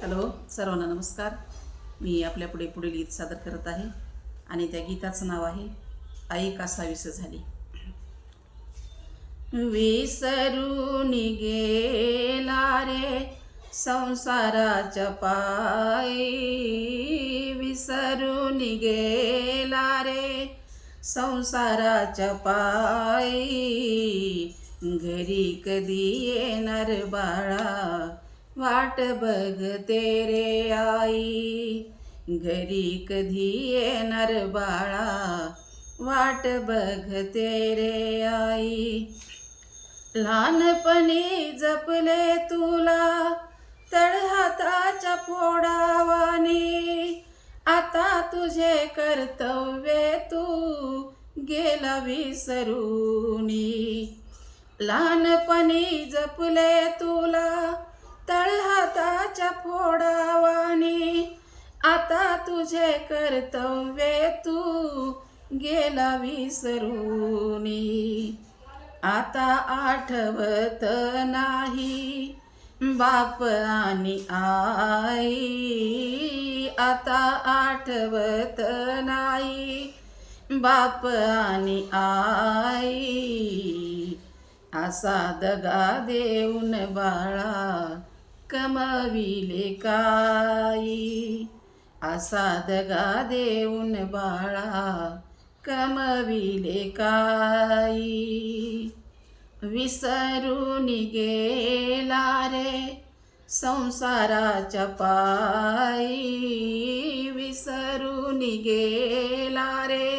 Hello, सर्वांना नमस्कार. मी आपल्यापुढे पुढील गीत सादर करत आहे आणि त्या गीताचं नाव आहे आई कासावीस झाली. विसरून गेला रे संसाराच्या पायी, विसरून गेला रे संसाराच्या पायी, घरी कधी येणार बाळा वाट बघते रे आई, घरी कधी येणार बाळा वाट बघते रे आई. लहानपणी जपले तुला तळहाताच्या फोडावानी, आता तुझे कर्तव्य तू गेला विसरूनी. लहानपणी जपले तुला तळहाताच्या फोडावानी, आता तुझे कर्तव्य तू गेला विसरूनी. आता आठवत नाही बाप आणि आई, आता आठवत नाही बाप आणि आई. असा दगा देऊन बाळा कमविले काही, असा दगा देऊन बाळा कमविले काही. विसरून गेला रे संसाराच्या पायी, विसरून गेला रे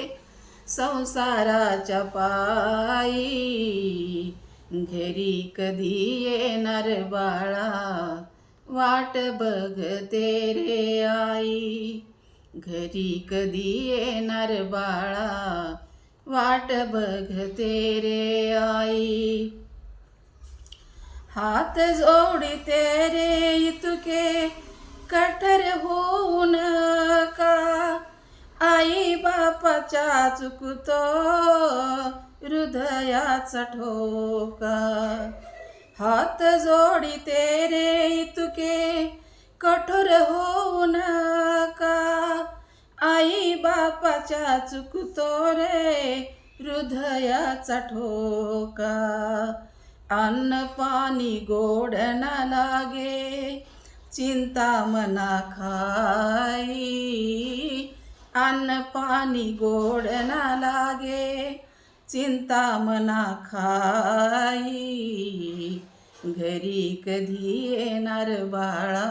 संसाराच्या पायी, घरी कधी येणार बाळा वाट बघते रे आई, घरी कधी येणार बाळा वाट बघते रे आई. हात जोडते रे इतके कठोर होऊ नका, आई बापाच्या चुकतो हृदयाचा ठोका. हात जोडते रे इतके कठोर होऊ नका, आई बापाच्या चुकतो रे हृदयाचा ठोका. अन्न पाणी गोड न लागे चिंता मना खाई, अन्न पाणी गोड न लागे चिंता मना खाई, घरी कधी येणार बाळा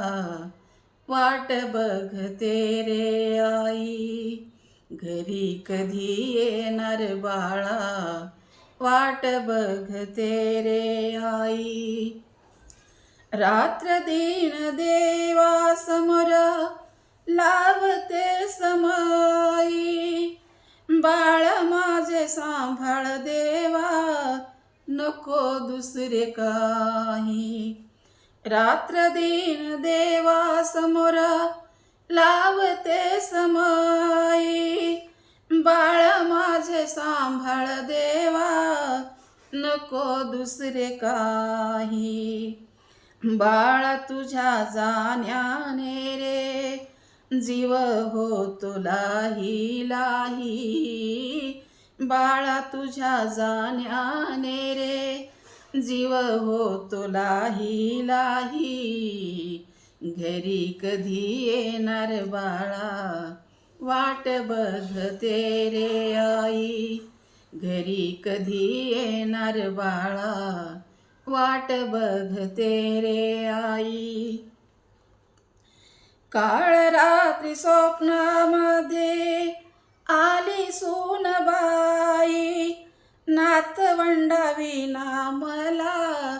वाट बघते रे आई, घरी कधी येणार बाळा वाट बघते रे आई. रात्र दिन देवा समोर लावते समाई, बाळ माझे सांभाळ देवा नको दुसरे काही. रात्र दिन देवा समोर लावते समाई, बाळ माझे सांभाळ देवा नको दुसरे काही. बाळा तुझ्या जाण्याने रे जीव होतो लाही लाही, बाळा तुझ्या जाण्याने रे जीव होतो लाही लाही, घरी कधी येणार बाळा वाट बघते रे आई, घरी कधी येणार बाळा वाट बघते रे आई. काळ रात्री स्वप्नामध्ये आली सूनबाई, नातवंडाविना मला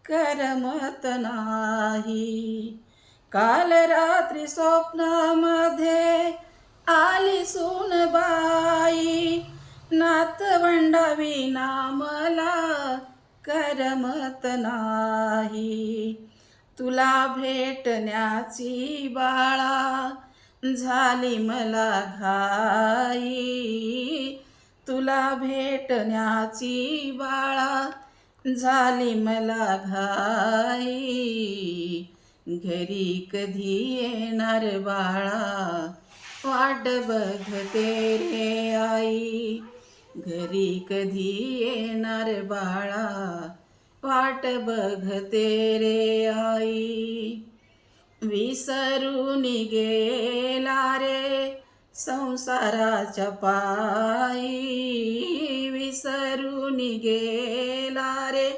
करमत नाही. काल रात्री स्वप्नामध्ये आली सूनबाई, नातवंडाविना मला करमत नाही. तुला भेटण्याची बाळा झाली मला घाई, तुला भेटण्याची बाळा झाली मला घाई, घरी कधी येणार बाळा, वाट बघते रे आई. घरी कधी येणार बाळा, वाट बघते रे आई. विसरून गेला रे संसाराच्या पायी, विसरून गेला रे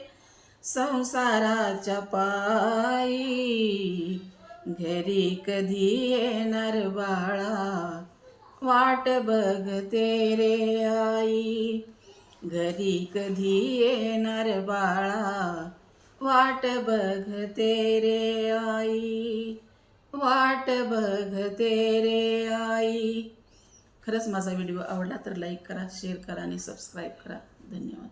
संसाराच्या पायी. घरी कधी येणार बाळा, वाट बघते रे आई. घरी कधी येणार बाळा, वाट बघते रे आई. वाट बघते रे आई. खरंच माझा व्हिडिओ आवडला तर लाईक करा, शेअर करा आणि सबस्क्राईब करा. धन्यवाद.